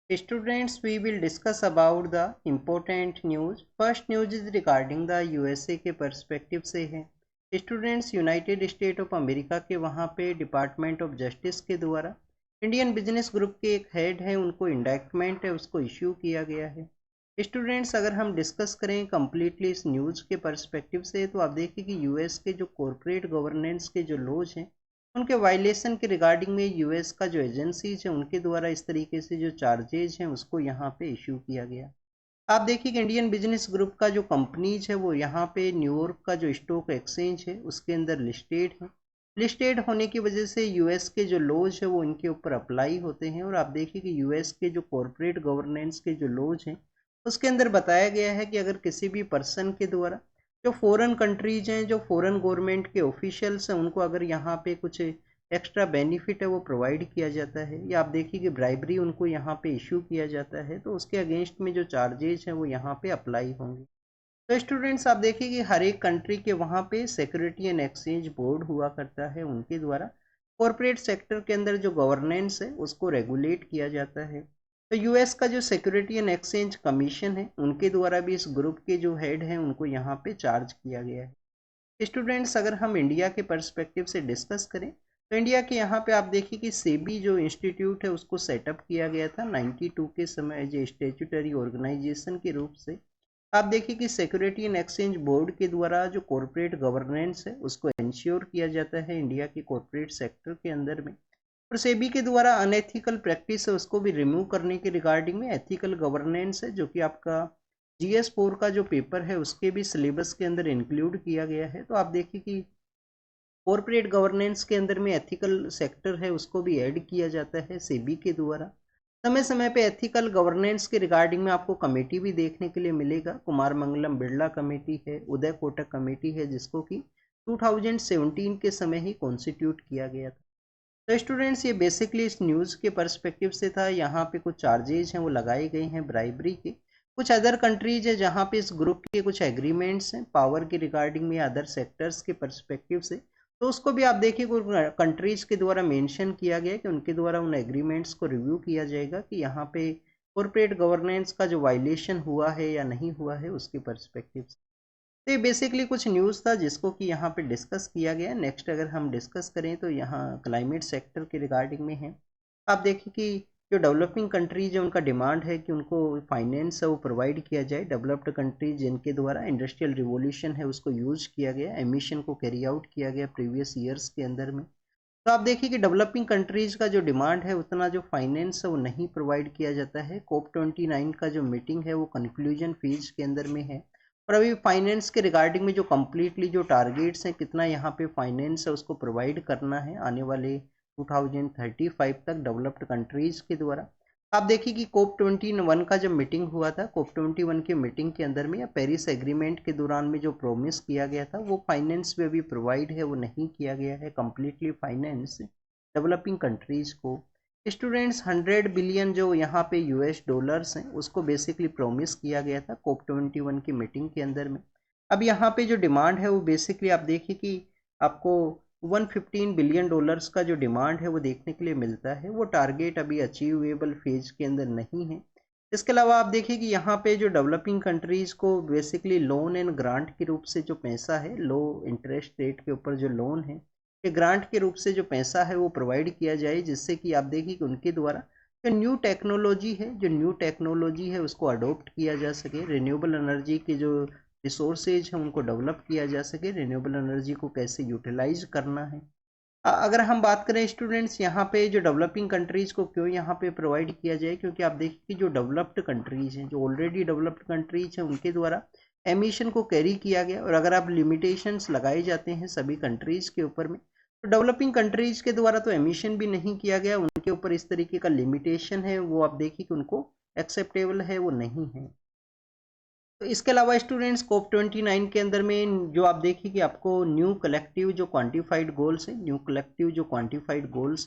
Students, we will discuss about the important news. First news is regarding the USA के perspective से है। Students, United state of America के वहाँ पे department of justice के द्वारा इंडियन बिजनेस ग्रुप के एक हेड है, उनको इंडैक्टमेंट है, उसको इश्यू किया गया है। स्टूडेंट्स, अगर हम डिस्कस करें कम्प्लीटली इस न्यूज़ के पर्सपेक्टिव से, तो आप देखिए कि यूएस के जो कॉरपोरेट गवर्नेंस के जो लॉज हैं उनके वायलेशन के रिगार्डिंग में यूएस का जो एजेंसीज है उनके द्वारा इस तरीके से जो चार्जेज हैं उसको यहाँ पे इश्यू किया गया। आप देखिए कि इंडियन बिजनेस ग्रुप का जो कंपनीज है वो यहाँ पे न्यूयॉर्क का जो स्टॉक एक्सचेंज है उसके अंदर लिस्टेड है। लिस्टेड होने की वजह से यूएस के जो लॉज है वो इनके ऊपर अप्लाई होते हैं। और आप देखिए कि यूएस के जो कॉरपोरेट गवर्नेंस के जो लॉज हैं उसके अंदर बताया गया है कि अगर किसी भी पर्सन के द्वारा जो फॉरेन कंट्रीज हैं, जो फॉरेन गवर्नमेंट के ऑफिशियल्स हैं, उनको अगर यहाँ पे कुछ एक्स्ट्रा बेनिफिट है वो प्रोवाइड किया जाता है, या आप देखिए कि ब्राइबरी उनको यहाँ पे इशू किया जाता है, तो उसके अगेंस्ट में जो चार्जेज हैं वो यहाँ पे अप्लाई होंगे। तो स्टूडेंट्स, आप देखिए कि हर एक कंट्री के वहाँ पे सिक्योरिटी एंड एक्सचेंज बोर्ड हुआ करता है, उनके द्वारा कॉरपोरेट सेक्टर के अंदर जो गवर्नेंस है उसको रेगुलेट किया जाता है। तो यूएस का जो सिक्योरिटी एंड एक्सचेंज कमीशन है उनके द्वारा भी इस ग्रुप के जो हेड हैं उनको यहाँ पे चार्ज किया गया है। स्टूडेंट्स, अगर हम इंडिया के पर्सपेक्टिव से डिस्कस करें तो इंडिया के यहाँ पे आप देखिए कि सेबी जो इंस्टीट्यूट है उसको सेटअप किया गया था 92 के समय जो स्टेचुटरी ऑर्गेनाइजेशन के रूप से। आप देखिए कि सिक्योरिटी एंड एक्सचेंज बोर्ड के द्वारा जो कॉरपोरेट गवर्नेंस है उसको इंश्योर किया जाता है इंडिया के कॉरपोरेट सेक्टर के अंदर में। और सेबी के द्वारा अनएथिकल प्रैक्टिस है उसको भी रिमूव करने के रिगार्डिंग में एथिकल गवर्नेंस है, जो कि आपका GS4 का जो पेपर है उसके भी सिलेबस के अंदर इंक्लूड किया गया है। तो आप देखिए कि कॉरपोरेट गवर्नेंस के अंदर में एथिकल सेक्टर है उसको भी ऐड किया जाता है सेबी के द्वारा। समय समय पे एथिकल गवर्नेंस के रिगार्डिंग में आपको कमेटी भी देखने के लिए मिलेगा। कुमार मंगलम बिरला कमेटी है, उदय कोटक कमेटी है, जिसको कि 2017 के समय ही कॉन्स्टिट्यूट किया गया था। तो स्टूडेंट्स, ये बेसिकली इस न्यूज़ के पर्सपेक्टिव से था। यहाँ पे कुछ चार्जेज हैं वो लगाए गए हैं ब्राइबरी के। कुछ अदर कंट्रीज है जहाँ पे इस ग्रुप के कुछ एग्रीमेंट्स हैं पावर के रिगार्डिंग में अदर सेक्टर्स के पर्सपेक्टिव से, तो उसको भी आप देखिए कुछ कंट्रीज के द्वारा मेंशन किया गया कि उनके द्वारा उन एग्रीमेंट्स को रिव्यू किया जाएगा कि यहाँ पे कॉरपोरेट गवर्नेंस का जो वायलेशन हुआ है या नहीं हुआ है उसके पर्सपेक्टिव से। तो ये बेसिकली कुछ न्यूज़ था जिसको कि यहाँ पे डिस्कस किया गया। नेक्स्ट अगर हम डिस्कस करें तो यहाँ क्लाइमेट सेक्टर के रिगार्डिंग में है। आप देखिए कि जो डेवलपिंग कंट्रीज है उनका डिमांड है कि उनको फाइनेंस है वो प्रोवाइड किया जाए। डेवलप्ड कंट्रीज जिनके द्वारा इंडस्ट्रियल रिवोल्यूशन है उसको यूज किया गया, एमिशन को कैरी आउट किया गया प्रीवियस ईयर्स के अंदर में। तो आप देखिए कि डेवलपिंग कंट्रीज का जो डिमांड है उतना जो फाइनेंस है वो नहीं प्रोवाइड किया जाता है। COP29 का जो मीटिंग है वो कंक्लूजन फेज के अंदर में है, और अभी फाइनेंस के रिगार्डिंग में जो कम्प्लीटली जो टारगेट्स हैं कितना यहाँ पे फाइनेंस है उसको प्रोवाइड करना है आने वाले 2035 तक डेवलप्ड कंट्रीज के द्वारा। आप देखिए कि COP21 का जब मीटिंग हुआ था, COP21 की मीटिंग के अंदर में या पेरिस एग्रीमेंट के दौरान में जो प्रोमिस किया गया था वो फाइनेंस में भी प्रोवाइड है वो नहीं किया गया है कम्प्लीटली फाइनेंस डेवलपिंग कंट्रीज को। स्टूडेंट्स, 100 बिलियन जो यहाँ पे US डॉलर्स हैं उसको बेसिकली प्रोमिस किया गया था COP21 की मीटिंग के अंदर में। अब यहाँ पे जो डिमांड है वो बेसिकली आप देखिए कि आपको 115 बिलियन डॉलर्स का जो डिमांड है वो देखने के लिए मिलता है। वो टारगेट अभी अचीवेबल फेज के अंदर नहीं है। इसके अलावा आप देखिए कि यहाँ पे जो डेवलपिंग कंट्रीज को बेसिकली लोन एंड ग्रांट के रूप से जो पैसा है, लो इंटरेस्ट रेट के ऊपर जो लोन है, ये ग्रांट के रूप से जो पैसा है वो प्रोवाइड किया जाए, जिससे कि आप देखिए कि उनके द्वारा जो न्यू टेक्नोलॉजी है उसको अडोप्ट किया जा सके, रिन्यूएबल एनर्जी के जो रिसोर्सेज हैं उनको डेवलप किया जा सके, रिन्यूएबल एनर्जी को कैसे यूटिलाइज करना है। अगर हम बात करें स्टूडेंट्स, यहाँ पे जो डेवलपिंग कंट्रीज को क्यों यहाँ पे प्रोवाइड किया जाए, क्योंकि आप देखिए कि जो डेवलप्ड कंट्रीज हैं, जो ऑलरेडी डेवलप्ड कंट्रीज हैं, उनके द्वारा एमिशन को कैरी किया गया। और अगर आप लिमिटेशंस लगाए जाते हैं सभी कंट्रीज के ऊपर में, तो डेवलपिंग कंट्रीज के द्वारा तो एमिशन भी नहीं किया गया, उनके ऊपर इस तरीके का लिमिटेशन है वो आप देखिए कि उनको एक्सेप्टेबल है वो नहीं है। तो इसके अलावा स्टूडेंट्स, COP29 के अंदर में जो आप देखिए कि आपको न्यू कलेक्टिव जो क्वांटिफाइड गोल्स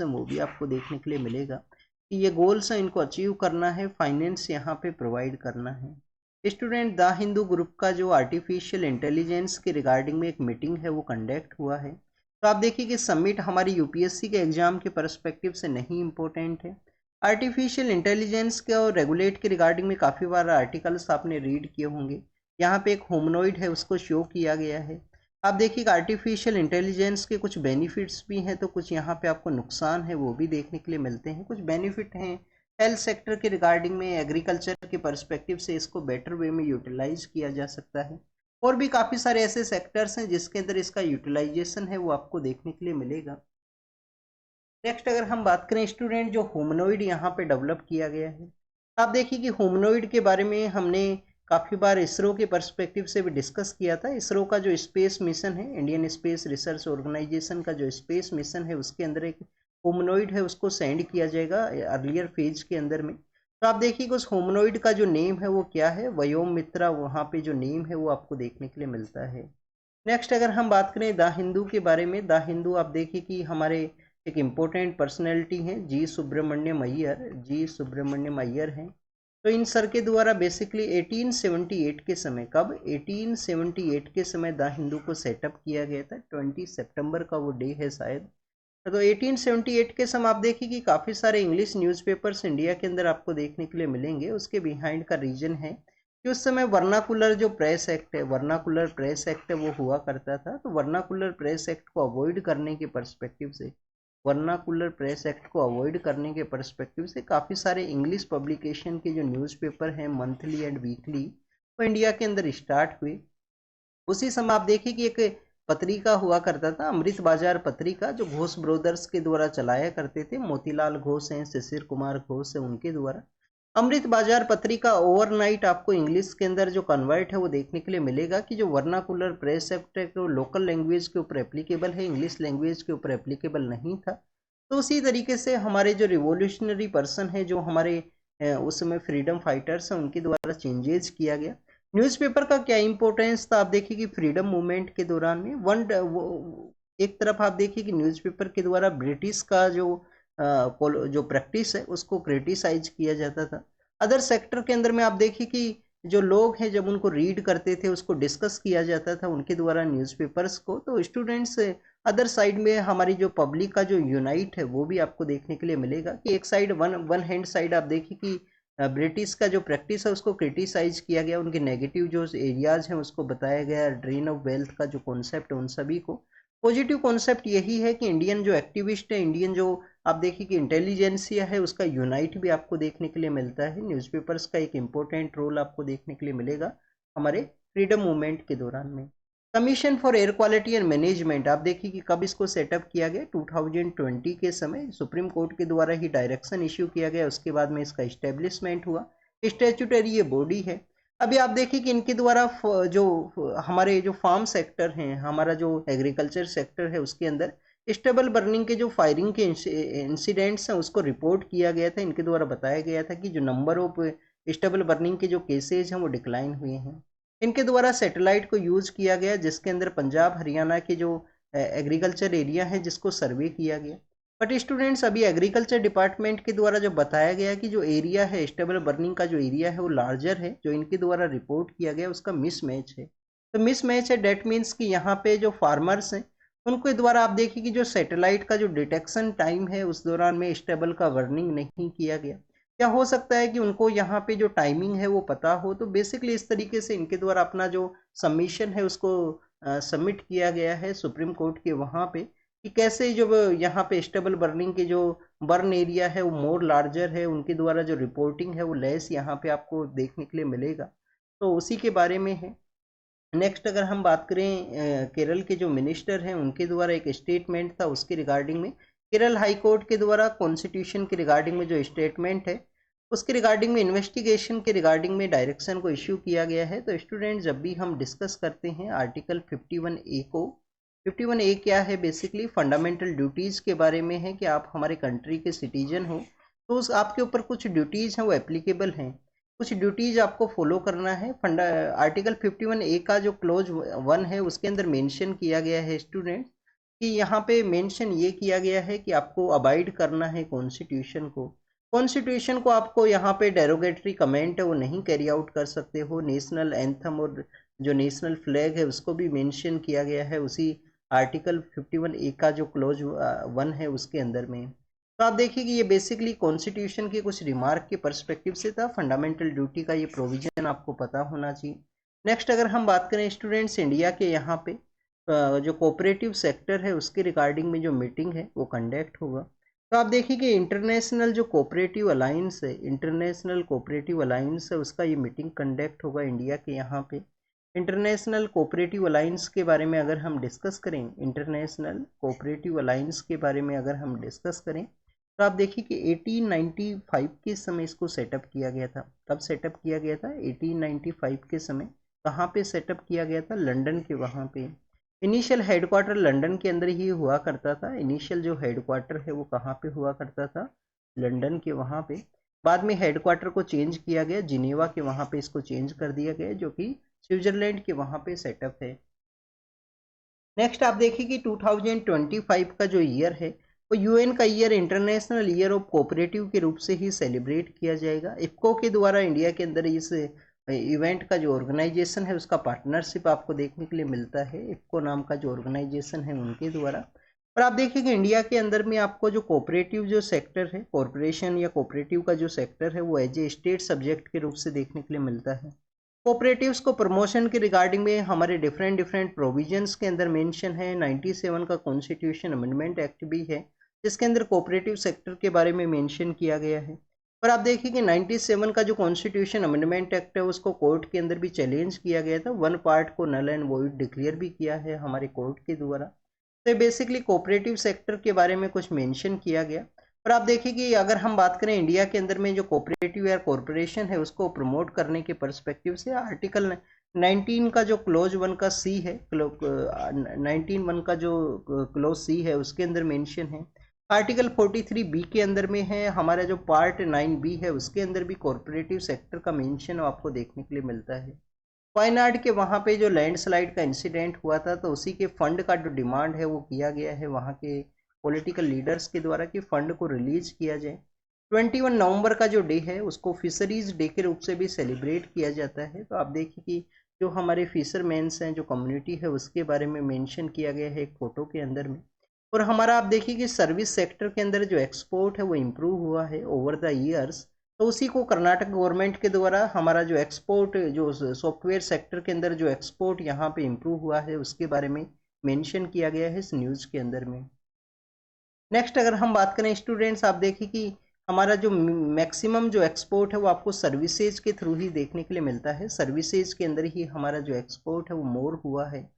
हैं, वो भी आपको देखने के लिए मिलेगा कि ये गोल्स हैं इनको अचीव करना है, फाइनेंस यहाँ पे प्रोवाइड करना है। स्टूडेंट, द हिंदू ग्रुप का जो आर्टिफिशियल इंटेलिजेंस के रिगार्डिंग में एक मीटिंग है वो कंडक्ट हुआ है। तो आप देखिए कि समिट हमारी UPSC के एग्जाम के परस्पेक्टिव से नहीं इम्पोर्टेंट है, आर्टिफिशियल इंटेलिजेंस के और रेगुलेट के रिगार्डिंग में काफ़ी बार आर्टिकल्स आपने रीड किए होंगे। यहाँ पे एक ह्यूमनॉइड है उसको शो किया गया है। आप देखिए आर्टिफिशियल इंटेलिजेंस के कुछ बेनिफिट्स भी हैं, तो कुछ यहाँ पे आपको नुकसान है वो भी देखने के लिए मिलते हैं। कुछ बेनिफिट हैं हेल्थ सेक्टर के रिगार्डिंग में, एग्रीकल्चर के पर्सपेक्टिव से इसको बेटर वे में यूटिलाइज किया जा सकता है। और भी काफ़ी सारे ऐसे सेक्टर्स हैं जिसके अंदर इसका यूटिलाइजेशन है वो आपको देखने के लिए मिलेगा। नेक्स्ट अगर हम बात करें स्टूडेंट, जो ह्यूमनॉइड यहाँ पे डेवलप किया गया है, आप देखिए कि ह्यूमनॉइड के बारे में हमने काफ़ी बार इसरो के पर्सपेक्टिव से भी डिस्कस किया था। इसरो का जो स्पेस मिशन है, इंडियन स्पेस रिसर्च ऑर्गेनाइजेशन का जो स्पेस मिशन है, उसके अंदर एक ह्यूमनॉइड है उसको सेंड किया जाएगा अर्लियर फेज के अंदर में। तो आप देखिए कि उस ह्यूमनॉइड का जो नेम है वो क्या है, व्योम मित्रा, वहाँ पे जो नेम है वो आपको देखने के लिए मिलता है। नेक्स्ट अगर हम बात करें द हिंदू के बारे में, द हिंदू आप देखिए कि हमारे एक इम्पोर्टेंट पर्सनैलिटी हैं जी सुब्रमण्यम अय्यर, जी सुब्रमण्यम अय्यर हैं। तो इन सर के द्वारा बेसिकली 1878 के समय, कब 1878 के समय द हिंदू को सेटअप किया गया था। 20 सितंबर का वो डे है शायद। तो 1878 के समय आप देखिए कि काफ़ी सारे इंग्लिश न्यूज़पेपर्स इंडिया के अंदर आपको देखने के लिए मिलेंगे। उसके बिहाइंड का रीजन है कि उस समय वर्नाकुलर जो प्रेस एक्ट है, वर्नाकुलर प्रेस एक्ट है वो हुआ करता था। तो वर्नाकुलर प्रेस एक्ट को अवॉइड करने के पर्सपेक्टिव से, वर्नाकुलर प्रेस एक्ट को अवॉइड करने के पर्सपेक्टिव से काफ़ी सारे इंग्लिश पब्लिकेशन के जो न्यूज़पेपर हैं मंथली एंड वीकली, वो इंडिया के अंदर स्टार्ट हुए। उसी समय आप देखिए कि एक पत्रिका हुआ करता था, अमृत बाजार पत्रिका, जो घोष ब्रदर्स के द्वारा चलाया करते थे। मोतीलाल घोष हैं, शिशिर कुमार घोष है, उनके द्वारा अमृत बाजार पत्रिका ओवरनाइट आपको इंग्लिश के अंदर जो कन्वर्ट है वो देखने के लिए मिलेगा कि जो वर्नाकुलर प्रेस एक्ट है वो लोकल लैंग्वेज के ऊपर एप्लीकेबल है, इंग्लिश लैंग्वेज के ऊपर एप्लीकेबल नहीं था। तो उसी तरीके से हमारे जो रिवोल्यूशनरी पर्सन है, जो हमारे उस समय फ्रीडम फाइटर्स हैं, उनके द्वारा चेंजेस किया गया। न्यूज़पेपर का क्या इंपॉर्टेंस था, आप देखिए कि फ्रीडम मूवमेंट के दौरान में एक तरफ आप देखिए कि न्यूज़पेपर के द्वारा ब्रिटिश का जो प्रैक्टिस है उसको क्रिटिसाइज किया जाता था। अदर सेक्टर के अंदर में आप देखिए कि जो लोग हैं जब उनको रीड करते थे उसको डिस्कस किया जाता था उनके द्वारा न्यूज़पेपर्स को। तो स्टूडेंट्स अदर साइड में हमारी जो पब्लिक का जो यूनाइट है वो भी आपको देखने के लिए मिलेगा कि एक साइड वन हैंड साइड आप देखिए कि ब्रिटिश का जो प्रैक्टिस है उसको क्रिटिसाइज किया गया, उनके नेगेटिव जो एरियाज हैं उसको बताया गया, ड्रेन ऑफ वेल्थ का जो कॉन्सेप्ट है उन सभी को। पॉजिटिव कॉन्सेप्ट यही है कि इंडियन जो एक्टिविस्ट है, इंडियन जो आप देखिए कि इंटेलिजेंसिया है, उसका यूनाइट भी आपको देखने के लिए मिलता है। न्यूज़पेपर्स का एक इम्पोर्टेंट रोल आपको देखने के लिए मिलेगा हमारे फ्रीडम मूवमेंट के दौरान में। Commission for air quality and management आप देखिए कि कब इसको सेटअप किया गया, 2020 के समय सुप्रीम कोर्ट के द्वारा ही डायरेक्शन इश्यू किया गया, उसके बाद में इसका इस्टेब्लिशमेंट हुआ। स्टैट्यूटरी ये बॉडी है। अभी आप देखिए कि इनके द्वारा जो हमारे जो फार्म सेक्टर हैं, हमारा जो एग्रीकल्चर सेक्टर है, उसके अंदर स्टेबल बर्निंग के जो फायरिंग के इंसिडेंट्स हैं उसको रिपोर्ट किया गया था। इनके द्वारा बताया गया था कि जो नंबर ऑफ स्टेबल बर्निंग के जो केसेज हैं वो डिक्लाइन हुए हैं। इनके द्वारा सैटेलाइट को यूज किया गया जिसके अंदर पंजाब हरियाणा के जो एग्रीकल्चर एरिया है जिसको सर्वे किया गया। बट स्टूडेंट्स अभी एग्रीकल्चर डिपार्टमेंट के द्वारा जो बताया गया कि जो एरिया है स्टेबल बर्निंग का जो एरिया है वो लार्जर है, जो इनके द्वारा रिपोर्ट किया गया उसका मिसमैच है। तो मिसमैच है डेट मीन्स कि यहाँ पे जो फार्मर्स हैं उनके द्वारा आप देखिए कि जो सैटेलाइट का जो डिटेक्शन टाइम है उस दौरान में स्टेबल का वर्निंग नहीं किया गया। क्या हो सकता है कि उनको यहाँ पे जो टाइमिंग है वो पता हो। तो बेसिकली इस तरीके से इनके द्वारा अपना जो सबमिशन है उसको सबमिट किया गया है सुप्रीम कोर्ट के वहाँ पे, कि कैसे जो यहाँ पे स्टेबल बर्निंग के जो बर्न एरिया है वो मोर लार्जर है, उनके द्वारा जो रिपोर्टिंग है वो लेस यहाँ पे आपको देखने के लिए मिलेगा। तो उसी के बारे में है। नेक्स्ट अगर हम बात करें केरल के जो मिनिस्टर हैं उनके द्वारा एक स्टेटमेंट था, उसके रिगार्डिंग में केरल हाई कोर्ट के द्वारा कॉन्स्टिट्यूशन के रिगार्डिंग में जो स्टेटमेंट है उसके रिगार्डिंग में इन्वेस्टिगेशन के रिगार्डिंग में डायरेक्शन को इश्यू किया गया है। तो स्टूडेंट जब भी हम डिस्कस करते हैं आर्टिकल 51A को, 51A क्या है, बेसिकली फंडामेंटल ड्यूटीज़ के बारे में है कि आप हमारे कंट्री के सिटीजन हो तो उस आपके ऊपर कुछ ड्यूटीज़ हैं वो एप्लीकेबल हैं, कुछ ड्यूटीज आपको फॉलो करना है। फंडा आर्टिकल 51A का जो क्लोज 1 है उसके अंदर मेंशन किया गया है स्टूडेंट कि यहाँ पे मेंशन ये किया गया है कि आपको अबाइड करना है कॉन्स्टिट्यूशन को। कॉन्स्टिट्यूशन को आपको यहाँ पे डेरोगेटरी कमेंट है वो नहीं कैरी आउट कर सकते हो। नेशनल एंथम और जो नेशनल फ्लैग है उसको भी मेंशन किया गया है उसी आर्टिकल 51A का जो क्लोज 1 है उसके अंदर में। तो आप देखिए कि ये बेसिकली कॉन्स्टिट्यूशन के कुछ रिमार्क के पर्सपेक्टिव से था। फंडामेंटल ड्यूटी का ये प्रोविजन आपको पता होना चाहिए। नेक्स्ट अगर हम बात करें स्टूडेंट्स, इंडिया के यहाँ पे जो कोऑपरेटिव सेक्टर है उसके रिगार्डिंग में जो मीटिंग है वो कंडक्ट होगा। तो आप देखिए कि इंटरनेशनल जो कोऑपरेटिव अलायंस है, इंटरनेशनल कोऑपरेटिव अलायंस है, उसका ये मीटिंग कंडक्ट होगा इंडिया के यहाँ पे। इंटरनेशनल कोऑपरेटिव अलायंस के बारे में अगर हम डिस्कस करें, इंटरनेशनल कोऑपरेटिव अलायंस के बारे में अगर हम डिस्कस करें, तो आप देखिए कि 1895 के समय इसको सेटअप किया गया था। कब सेटअप किया गया था? 1895 के समय। कहाँ पे सेटअप किया गया था? लंदन के वहाँ पे। इनिशियल हेडक्वार्टर लंदन के अंदर ही हुआ करता था। इनिशियल जो हेडक्वार्टर है वो कहाँ पे हुआ करता था? लंदन के वहाँ पे। बाद में हेडक्वार्टर को चेंज किया गया, जिनेवा के वहाँ पे इसको चेंज कर दिया गया, जो कि स्विट्जरलैंड के वहाँ पे सेटअप है। नेक्स्ट आप देखिए कि 2025 का जो ईयर है वो यूएन का year, international year of cooperative के रूप से ही सेलिब्रेट किया जाएगा। इफ्को के द्वारा इंडिया के अंदर इस इवेंट का जो ऑर्गेनाइजेशन है उसका पार्टनरशिप आपको देखने के लिए मिलता है, इफ्को नाम का जो ऑर्गेनाइजेशन है उनके द्वारा। और आप देखिए कि इंडिया के अंदर में आपको जो कोऑपरेटिव जो सेक्टर है, कॉरपोरेशन या कोऑपरेटिव का जो सेक्टर है वो एज ए स्टेट सब्जेक्ट के रूप से देखने के लिए मिलता है। कोऑपरेटिव्स को प्रमोशन के रिगार्डिंग में हमारे डिफरेंट डिफरेंट प्रोविजंस के अंदर मेंशन है। 97 का कॉन्स्टिट्यूशन अमेंडमेंट एक्ट भी है जिसके अंदर कोऑपरेटिव सेक्टर के बारे में मेंशन किया गया है। पर आप देखिए कि 97 का जो कॉन्स्टिट्यूशन अमेंडमेंट एक्ट है उसको कोर्ट के अंदर भी चैलेंज किया गया था, वन पार्ट को नल एंड वॉइड डिक्लेयर भी किया है हमारे कोर्ट के द्वारा। तो बेसिकली कोऑपरेटिव सेक्टर के बारे में कुछ मेंशन किया गया। और आप देखिए कि अगर हम बात करें इंडिया के अंदर में जो कोऑपरेटिव या कॉरपोरेशन है उसको प्रमोट करने के पर्सपेक्टिव से आर्टिकल 19 का जो क्लोज 1 का सी है, 19(1) का जो क्लोज सी है उसके अंदर मेंशन है। आर्टिकल 43 बी के अंदर में है, हमारा जो पार्ट 9 बी है उसके अंदर भी कॉरपोरेटिव सेक्टर का मेंशन आपको देखने के लिए मिलता है। वायनाड के वहाँ पे जो लैंडस्लाइड का इंसिडेंट हुआ था तो उसी के फंड का जो डिमांड है वो किया गया है वहाँ के पॉलिटिकल लीडर्स के द्वारा कि फंड को रिलीज किया जाए। 21 नवंबर का जो डे है उसको फिशरीज डे के रूप से भी सेलिब्रेट किया जाता है। तो आप देखिए कि जो हमारे फिशरमैन्स हैं, जो कम्युनिटी है उसके बारे में मेंशन किया गया है एक फोटो के अंदर में। और हमारा आप देखिए कि सर्विस सेक्टर के अंदर जो एक्सपोर्ट है वो इम्प्रूव हुआ है ओवर द ईयर्स। तो उसी को कर्नाटक गवर्नमेंट के द्वारा हमारा जो एक्सपोर्ट, जो सॉफ्टवेयर सेक्टर के अंदर जो एक्सपोर्ट यहाँ पे इम्प्रूव हुआ है उसके बारे में मेंशन किया गया है इस न्यूज़ के अंदर में। नेक्स्ट अगर हम बात करें स्टूडेंट्स, आप देखिए कि हमारा जो मैक्सिमम जो एक्सपोर्ट है वो आपको सर्विसेज के थ्रू ही देखने के लिए मिलता है। सर्विसेज के अंदर ही हमारा जो एक्सपोर्ट है वो मोर हुआ है।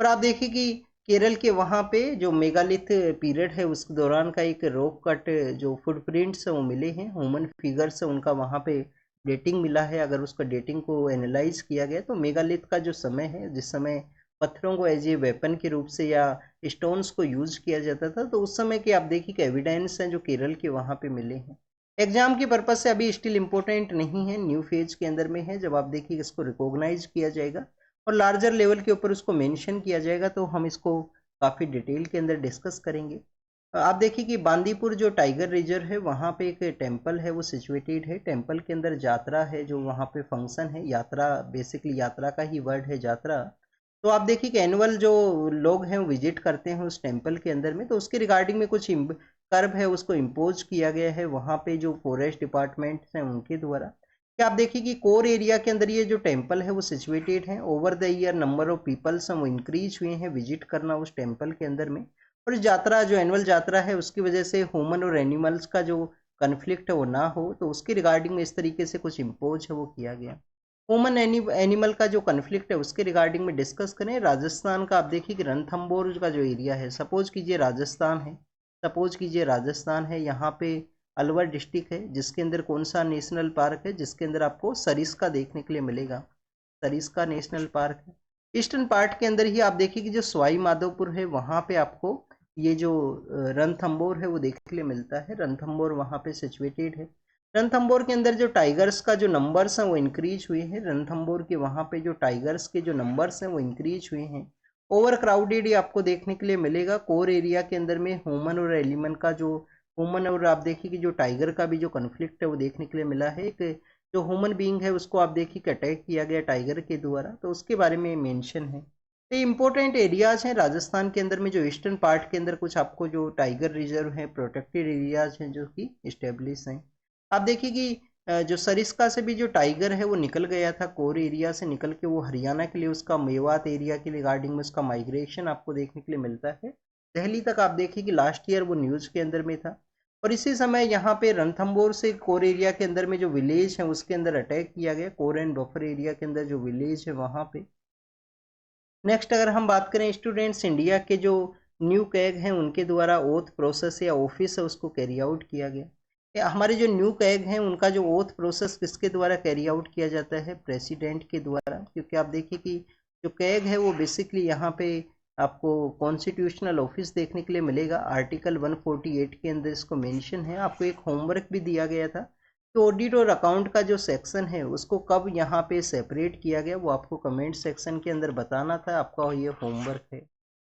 और आप देखिए कि केरल के वहाँ पे जो मेगालिथ पीरियड है उस दौरान का एक रॉक कट जो फुटप्रिंट्स वो मिले हैं, ह्यूमन फिगर्स उनका वहाँ पे डेटिंग मिला है। अगर उसका डेटिंग को एनालाइज किया गया तो मेगालिथ का जो समय है, जिस समय पत्थरों को एज ए वेपन के रूप से या स्टोन्स को यूज किया जाता था, तो उस समय के आप देखिए कि एविडेंस हैं जो केरल के वहाँ पे मिले हैं। एग्जाम की पर्पज से अभी स्टिल इम्पोर्टेंट नहीं है, न्यू फेज के अंदर में है। जब आप देखिए इसको रिकॉग्नाइज किया जाएगा और लार्जर लेवल के ऊपर उसको मेंशन किया जाएगा तो हम इसको काफ़ी डिटेल के अंदर डिस्कस करेंगे। आप देखिए कि बांदीपुर जो टाइगर रिजर्व है वहाँ पे एक टेम्पल है वो सिचुएटेड है। टेम्पल के अंदर यात्रा है, जो वहाँ पे फंक्शन है, यात्रा बेसिकली यात्रा का ही वर्ड है यात्रा। तो आप देखिए कि एनुअल जो लोग हैं वो विजिट करते हैं उस टेम्पल के अंदर में, तो उसके रिगार्डिंग में कुछ कर्व है उसको इम्पोज किया गया है वहाँ पे जो फॉरेस्ट डिपार्टमेंट हैं उनके द्वारा। कि आप देखिए कि कोर एरिया के अंदर ये जो टेम्पल है वो सिचुएटेड है। Over the year number of peoples हैं वो इंक्रीज हुए हैं विजिट करना उस टेम्पल के अंदर में। और इस यात्रा जो एनुअल यात्रा है उसकी वजह से ह्यूमन और एनिमल्स का जो कन्फ्लिक्ट है वो ना हो, तो उसके रिगार्डिंग में इस तरीके से कुछ इम्पोज है वो किया गया। ह्यूमन एनिमल का जो कन्फ्लिक्ट है उसके रिगार्डिंग में डिस्कस करें। राजस्थान का आप देखिए कि रणथंबोर का जो एरिया है, सपोज कीजिए राजस्थान है, सपोज कीजिए राजस्थान है, यहाँ पे अलवर डिस्ट्रिक्ट है जिसके अंदर कौन सा नेशनल पार्क है, जिसके अंदर आपको सरिस्का देखने के लिए मिलेगा, सरिस्का नेशनल पार्क है। ईस्टर्न पार्ट के अंदर ही आप देखिए कि जो सवाई माधोपुर है वहाँ पे आपको ये जो रणथंबोर है वो देखने के लिए मिलता है। रणथंबोर वहाँ पे सिचुएटेड है। रणथंबोर के अंदर जो टाइगर्स का जो नंबर्स हैं वो इंक्रीज हुए हैं। रणथंबोर के वहाँ पे जो टाइगर्स के जो नंबर्स हैं वो इंक्रीज हुए हैं। ओवर क्राउडेड ये आपको देखने के लिए मिलेगा। कोर एरिया के अंदर में ह्यूमन और एलिमेंट का जो ह्यूमन और आप देखिए कि जो टाइगर का भी जो कन्फ्लिक्ट है वो देखने के लिए मिला है। एक जो ह्यूमन बीइंग है उसको आप देखिए कि अटैक किया गया टाइगर के द्वारा, तो उसके बारे में मेंशन है। ये इम्पोर्टेंट एरियाज हैं राजस्थान के अंदर में, जो ईस्टर्न पार्ट के अंदर कुछ आपको जो टाइगर रिजर्व है, प्रोटेक्टेड एरियाज हैं जो कि इस्टेब्लिश हैं। आप देखिए कि जो सरिस्का से भी जो टाइगर है वो निकल गया था, कोर एरिया से निकल के वो हरियाणा के लिए, उसका मेवात एरिया के रिगार्डिंग में उसका माइग्रेशन आपको देखने के लिए मिलता है। दिल्ली तक आप देखिए कि लास्ट ईयर वो न्यूज़ के अंदर में था। और इसी समय यहाँ पे रणथंबोर से कोर एरिया के अंदर में जो विलेज है उसके अंदर अटैक किया गया, कोर एंड बफर एरिया के अंदर जो विलेज है वहाँ पे। नेक्स्ट अगर हम बात करें स्टूडेंट्स, इंडिया के जो न्यू कैग हैं उनके द्वारा ओथ प्रोसेस या ऑफिस है उसको कैरी आउट किया गया। हमारे जो न्यू कैग हैं उनका जो ओथ प्रोसेस किसके द्वारा कैरी आउट किया जाता है? प्रेसिडेंट के द्वारा। क्योंकि आप देखिए कि जो कैग है वो बेसिकली यहाँ पे आपको कॉन्स्टिट्यूशनल ऑफिस देखने के लिए मिलेगा। आर्टिकल 148 के अंदर इसको मेंशन है। आपको एक होमवर्क भी दिया गया था, तो ऑडिट और अकाउंट का जो सेक्शन है उसको कब यहाँ पे सेपरेट किया गया वो आपको कमेंट सेक्शन के अंदर बताना था, आपका ये होमवर्क है।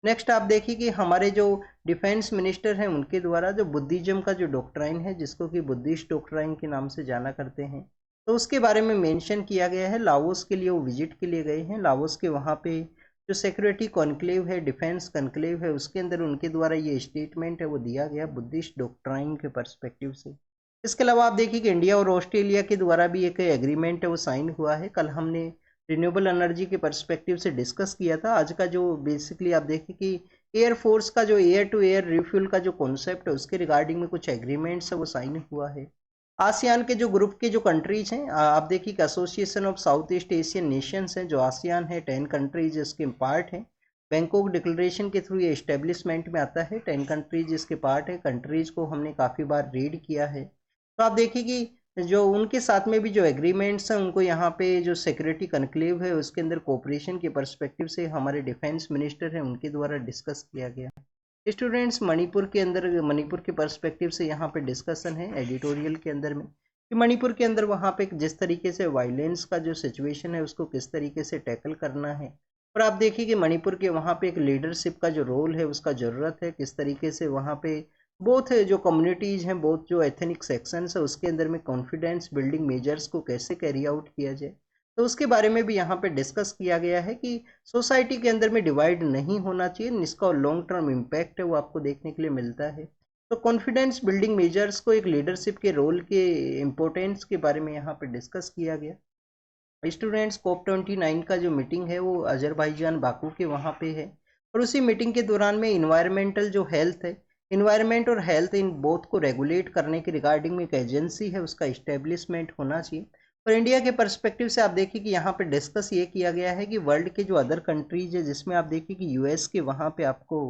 नेक्स्ट आप देखिए कि हमारे जो डिफेंस मिनिस्टर हैं उनके द्वारा जो बुद्धिज्म का जो डॉक्ट्राइन है, जिसको कि बुद्धिस्ट डॉक्ट्राइन के नाम से जाना करते हैं, तो उसके बारे में मेंशन किया गया है। लाओस के लिए वो विजिट के लिए गए हैं। लाओस के वहाँ पे जो सिक्योरिटी कॉन्क्लेव है, डिफेंस कॉन्क्लेव है, उसके अंदर उनके द्वारा ये स्टेटमेंट है वो दिया गया बुद्धिस्ट डॉक्ट्राइन के पर्सपेक्टिव से। इसके अलावा आप देखिए कि इंडिया और ऑस्ट्रेलिया के द्वारा भी एक एग्रीमेंट है वो साइन हुआ है। कल हमने रिन्यूएबल एनर्जी के पर्सपेक्टिव से डिस्कस किया था। आज का जो बेसिकली आप देखिए कि एयरफोर्स का जो एयर टू एयर रिफ्यूल का जो कॉन्सेप्ट है उसके रिगार्डिंग में कुछ एग्रीमेंट्स है वो साइन हुआ है। आसियान के जो ग्रुप के जो कंट्रीज हैं, आप देखिए कि association of south east Asian Nations हैं जो आसियान है, 10 कंट्रीज इसके पार्ट हैं। बैंकॉक डिक्लेरेशन के थ्रू ये एस्टेब्लिशमेंट में आता है। 10 कंट्रीज इसके पार्ट है। कंट्रीज को हमने काफ़ी बार रीड किया है। तो आप देखिए कि जो उनके साथ में भी जो एग्रीमेंट्स हैं उनको यहाँ पे जो सिक्योरिटी कन्क्लेव है उसके अंदर कोऑपरेशन के पर्सपेक्टिव से हमारे डिफेंस मिनिस्टर हैं उनके द्वारा डिस्कस किया गया। स्टूडेंट्स, मणिपुर के अंदर, मणिपुर के पर्सपेक्टिव से यहाँ पे डिस्कशन है एडिटोरियल के अंदर में कि मणिपुर के अंदर वहाँ पे जिस तरीके से वायलेंस का जो सिचुएशन है उसको किस तरीके से टैकल करना है। और आप देखिए कि मणिपुर के वहाँ पे एक लीडरशिप का जो रोल है उसका ज़रूरत है, किस तरीके से वहाँ पे बोथ जो कम्युनिटीज़ हैं, बोथ जो एथनिक सेक्शंस है उसके अंदर में कॉन्फिडेंस बिल्डिंग मेजर्स को कैसे कैरी आउट किया जाए, तो उसके बारे में भी यहाँ पे डिस्कस किया गया है कि सोसाइटी के अंदर में डिवाइड नहीं होना चाहिए, इसका लॉन्ग टर्म इम्पैक्ट है वो आपको देखने के लिए मिलता है। तो कॉन्फिडेंस बिल्डिंग मेजर्स को एक लीडरशिप के रोल के इम्पोर्टेंस के बारे में यहाँ पे डिस्कस किया गया। स्टूडेंट्स, COP29 का जो मीटिंग है वो अजरबैजान बाकू के वहाँ पे है। और उसी मीटिंग के दौरान में इन्वायरमेंटल जो हेल्थ है, इन्वायरमेंट और हेल्थ इन बोथ को रेगुलेट करने के रिगार्डिंग में एक एजेंसी है उसका इस्टेब्लिशमेंट होना चाहिए। और इंडिया के पर्सपेक्टिव से आप देखिए कि यहाँ पे डिस्कस ये किया गया है कि वर्ल्ड के जो अदर कंट्रीज है, जिसमें आप देखिए कि यूएस के वहाँ पे आपको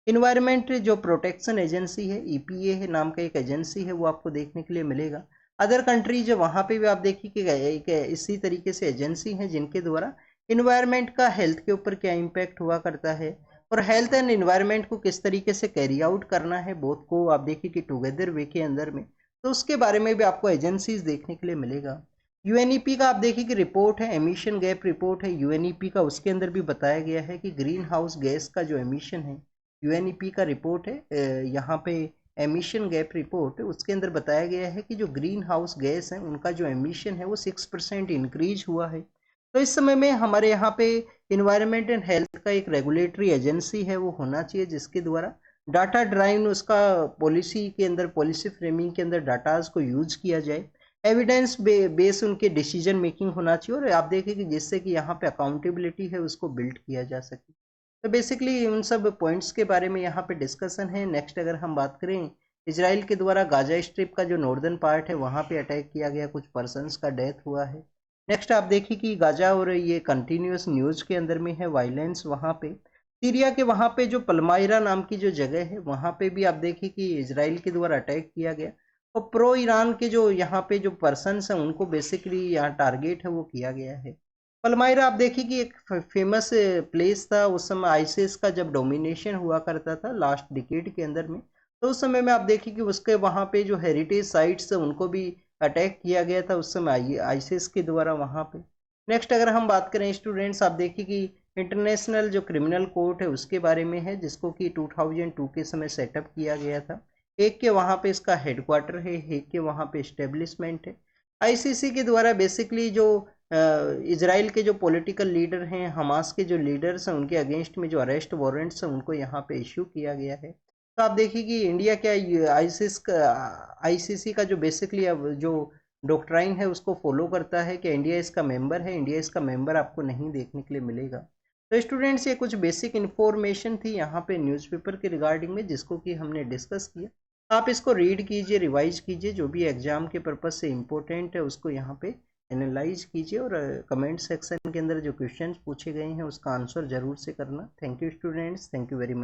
इन्वायरमेंट जो प्रोटेक्शन एजेंसी है, EPA है नाम का एक एजेंसी है, वो आपको देखने के लिए मिलेगा। अदर कंट्रीज है वहाँ पे भी आप देखिए कि एक इसी तरीके से एजेंसी हैं जिनके द्वारा इन्वायरमेंट का हेल्थ के ऊपर क्या इम्पैक्ट हुआ करता है और हेल्थ एंड इन्वायरमेंट को किस तरीके से कैरी आउट करना है, बोथ को आप देखिए कि टुगेदर वे के अंदर में, तो उसके बारे में भी आपको एजेंसीज देखने के लिए मिलेगा। UNEP का आप देखिए कि रिपोर्ट है, एमिशन गैप रिपोर्ट है UNEP का, उसके अंदर भी बताया गया है कि ग्रीन हाउस गैस का जो एमिशन है, UNEP का रिपोर्ट है यहाँ पे एमिशन गैप रिपोर्ट, उसके अंदर बताया गया है कि जो ग्रीन हाउस गैस है उनका जो एमिशन है वो 6% इंक्रीज हुआ है। तो इस समय में हमारे यहाँ पे इन्वायरमेंट एंड हेल्थ का एक रेगुलेटरी एजेंसी है वो होना चाहिए, जिसके द्वारा डाटा ड्राइव उसका पॉलिसी के अंदर, पॉलिसी फ्रेमिंग के अंदर डाटाज को यूज किया जाए, एविडेंस बेस उनके डिसीजन मेकिंग होना चाहिए। और आप देखिए कि जिससे कि यहाँ पे अकाउंटेबिलिटी है उसको बिल्ड किया जा सके। तो बेसिकली उन सब पॉइंट्स के बारे में यहाँ पे डिस्कशन है। नेक्स्ट अगर हम बात करें, इसराइल के द्वारा गाजा स्ट्रिप का जो नॉर्दर्न पार्ट है वहाँ पे अटैक किया गया, कुछ पर्सन्स का डेथ हुआ है। नेक्स्ट आप देखिए कि गाजा और ये कंटिन्यूस न्यूज़ के अंदर में है वायलेंस वहाँ पे। सीरिया के वहाँ पे जो पलमायरा नाम की जो जगह है वहाँ पे भी आप देखिए कि इसराइल के द्वारा अटैक किया गया और प्रो ईरान के जो यहाँ पे जो पर्सन्स हैं उनको बेसिकली यहाँ टारगेट है वो किया गया है। पलमायरा आप देखिए कि एक फेमस प्लेस था उस समय, आईसिस का जब डोमिनेशन हुआ करता था लास्ट डिकेड के अंदर में, तो उस समय में आप देखिए कि उसके वहाँ पे जो हेरिटेज साइट्स है उनको भी अटैक किया गया था उस समय आईसिस के द्वारा वहाँ पे। नेक्स्ट अगर हम बात करें स्टूडेंट्स, आप देखिए कि इंटरनेशनल जो क्रिमिनल कोर्ट है उसके बारे में है, जिसको कि 2002 के समय सेटअप किया गया था। हेग के वहाँ पे इसका हेडक्वार्टर है, हेग के वहाँ पे इस्टेब्लिशमेंट है। आईसीसी के द्वारा बेसिकली जो इजराइल के जो पॉलिटिकल लीडर हैं, हमास के जो लीडर्स हैं, उनके अगेंस्ट में जो अरेस्ट वारंट्स हैं उनको यहाँ पे इश्यू किया गया है। तो आप देखिए कि इंडिया क्या आईसीसी का जो बेसिकली अब जो डॉक्ट्राइन है उसको फॉलो करता है कि इंडिया इसका मेंबर है, इंडिया इसका मेंबर आपको नहीं देखने के लिए मिलेगा। तो स्टूडेंट्स ये कुछ बेसिक इन्फॉर्मेशन थी यहाँ पे न्यूज़पेपर के रिगार्डिंग में, जिसको कि हमने डिस्कस किया। आप इसको रीड कीजिए, रिवाइज कीजिए, जो भी एग्जाम के पर्पज से इम्पोर्टेंट है उसको यहाँ पे एनालाइज कीजिए, और कमेंट सेक्शन के अंदर जो क्वेश्चंस पूछे गए हैं उसका आंसर जरूर से करना। Thank you students, thank you very much.